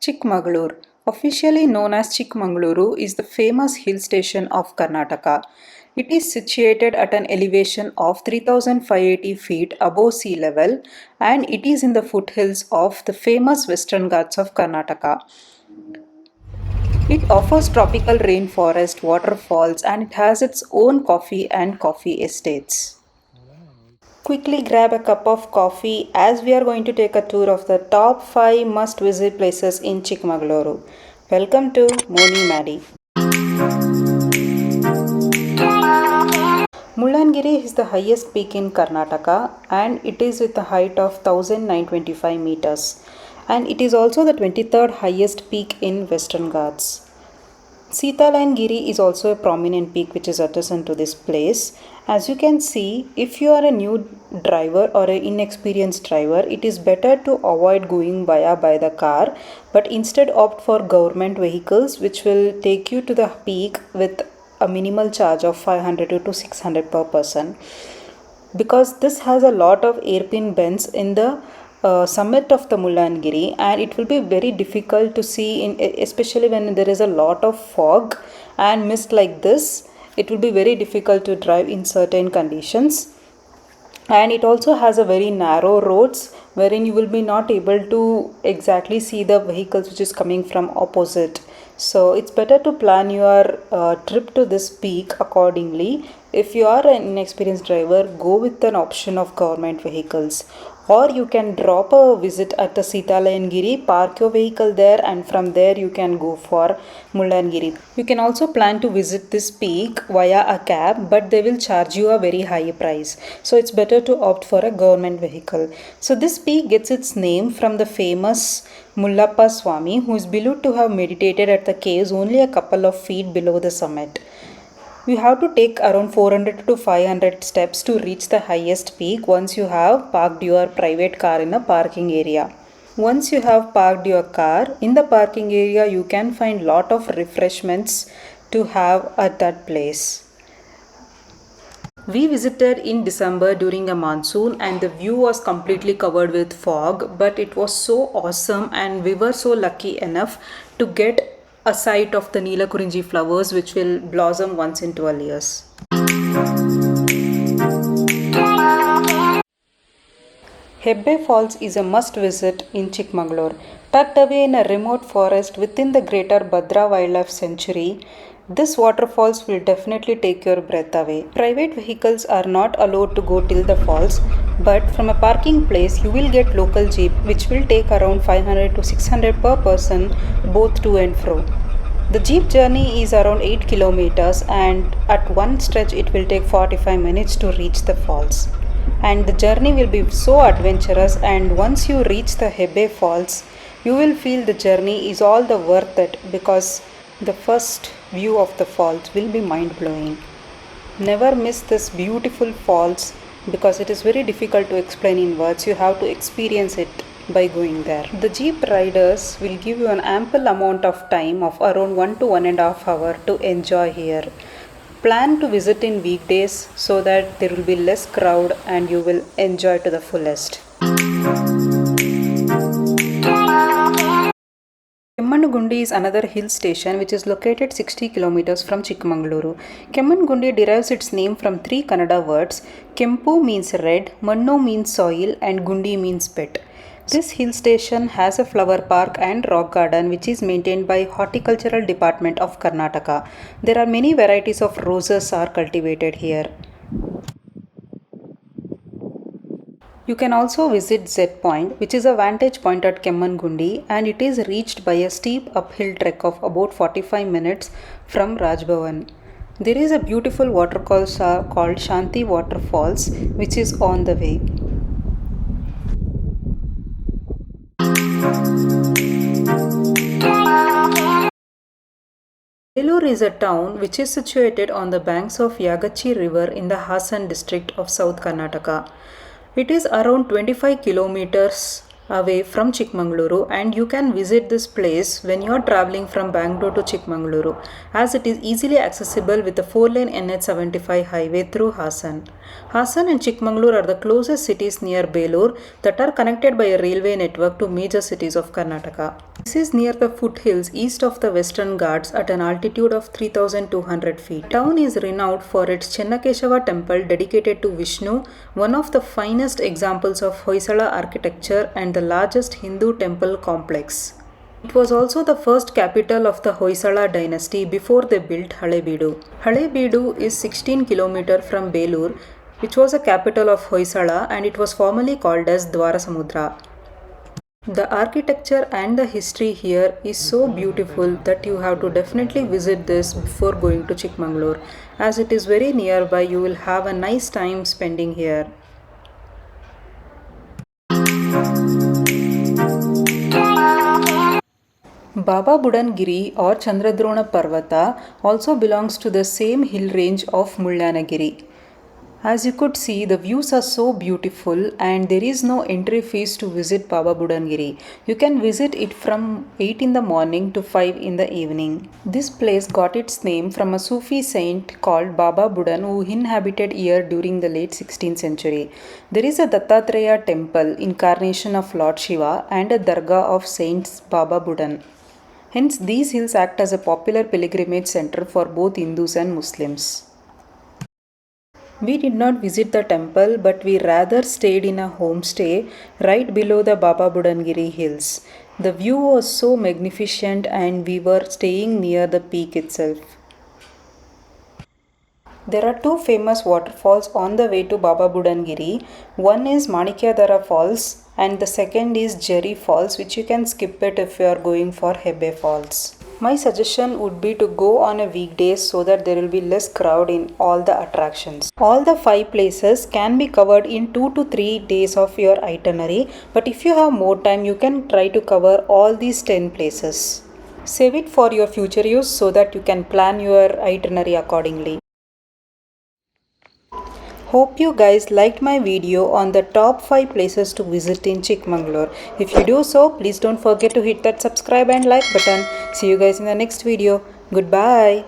Chikmagalur, officially known as Chikmagaluru, is the famous hill station of Karnataka. It is situated at an elevation of 3,580 feet above sea level and it is in the foothills of the famous Western Ghats of Karnataka. It offers tropical rainforest, waterfalls, and it has its own coffee and coffee estates. Quickly grab a cup of coffee as we are going to take a tour of the top 5 must visit places in Chikmagaluru. Welcome to Moni Madi. Mulangiri is the highest peak in Karnataka and it is with a height of 1925 meters and it is also the 23rd highest peak in Western Ghats. Giri is also a prominent peak which is adjacent to this place. As you can see, if you are a new driver or an inexperienced driver, it is better to avoid going by the car, but instead opt for government vehicles which will take you to the peak with a minimal charge of 500 to 600 per person. Because this has a lot of airpin bends in the summit of the Mulangiri and it will be very difficult to see especially when there is a lot of fog and mist like this. It will be very difficult to drive in certain conditions and it also has a very narrow roads wherein you will be not able to exactly see the vehicles which is coming from opposite. So it's better to plan your trip to this peak accordingly. If you are an inexperienced driver, go with an option of government vehicles. Or you can drop a visit at the Lanagiri, park your vehicle there and from there you can go for Mulangiri. You can also plan to visit this peak via a cab but they will charge you a very high price. So it's better to opt for a government vehicle. So this peak gets its name from the famous Mullappa Swami who is believed to have meditated at the caves only a couple of feet below the summit. You have to take around 400 to 500 steps to reach the highest peak once you have parked your private car in a parking area. Once you have parked your car in the parking area, you can find lot of refreshments to have at that place. We visited in December during a monsoon and the view was completely covered with fog, but it was so awesome and we were so lucky enough to get a sight of the Neelakurinji flowers which will blossom once in 12 years. Hebe Falls is a must visit in Chikmagalur. Tucked away in a remote forest within the greater Bhadra Wildlife Sanctuary, this waterfalls will definitely take your breath away. Private vehicles are not allowed to go till the falls, but from a parking place you will get local jeep which will take around 500 to 600 per person both to and fro. The jeep journey is around 8 kilometers and at one stretch it will take 45 minutes to reach the falls. And the journey will be so adventurous and once you reach the Hebe Falls, you will feel the journey is all the worth it because the first view of the falls will be mind-blowing. Never miss this beautiful falls because it is very difficult to explain in words. You have to experience it by going there. The jeep riders will give you an ample amount of time of around 1 to 1.5 hours to enjoy here. Plan to visit in weekdays so that there will be less crowd and you will enjoy to the fullest. Kemmangundi is another hill station which is located 60 kilometers from Chikmagaluru. Kemmangundi derives its name from 3 Kannada words. Kempu means red, Mannu means soil and Gundi means pet. This hill station has a flower park and rock garden which is maintained by Horticultural Department of Karnataka. There are many varieties of roses are cultivated here. You can also visit Z Point, which is a vantage point at Kemmangundi and it is reached by a steep uphill trek of about 45 minutes from Rajbhavan. There is a beautiful waterfall called Shanti Waterfalls which is on the way. Belur is a town which is situated on the banks of Yagachi river in the Hassan district of South Karnataka. It is around 25 kilometers away from Chikmagalur, and you can visit this place when you are traveling from Bangalore to Chikmagalur, as it is easily accessible with the 4-lane NH75 highway through Hassan. Hassan and Chikmagalur are the closest cities near Belur that are connected by a railway network to major cities of Karnataka. This is near the foothills east of the Western Ghats at an altitude of 3200 feet. The town is renowned for its Chennakeshava temple dedicated to Vishnu, one of the finest examples of Hoysala architecture and the largest Hindu temple complex. It was also the first capital of the Hoysala dynasty before they built Halebeedu. Halebeedu is 16 km from Belur, which was the capital of Hoysala, and it was formerly called as Dwarasamudra. The architecture and the history here is so beautiful that you have to definitely visit this before going to Chikmagalur. As it is very nearby, you will have a nice time spending here. Baba Budangiri or Chandradrona Parvata also belongs to the same hill range of Mullayanagiri. As you could see, the views are so beautiful and there is no entry fees to visit Baba Budangiri. You can visit it from 8 in the morning to 5 in the evening. This place got its name from a Sufi saint called Baba Budan who inhabited here during the late 16th century. There is a Dattatreya temple, incarnation of Lord Shiva, and a dargah of Saints Baba Budan. Hence, these hills act as a popular pilgrimage center for both Hindus and Muslims. We did not visit the temple, but we rather stayed in a homestay right below the Baba Budangiri hills. The view was so magnificent and we were staying near the peak itself. There are two famous waterfalls on the way to Baba Budangiri. One is Manikyadhara Falls and the second is Jhari Falls, which you can skip it if you are going for Hebe Falls. My suggestion would be to go on a weekdays so that there will be less crowd in all the attractions. All the 5 places can be covered in 2 to 3 days of your itinerary, but if you have more time, you can try to cover all these 10 places. Save it for your future use so that you can plan your itinerary accordingly. Hope you guys liked my video on the top 5 places to visit in Chikmagalur. If you do so, please don't forget to hit that subscribe and like button. See you guys in the next video. Goodbye.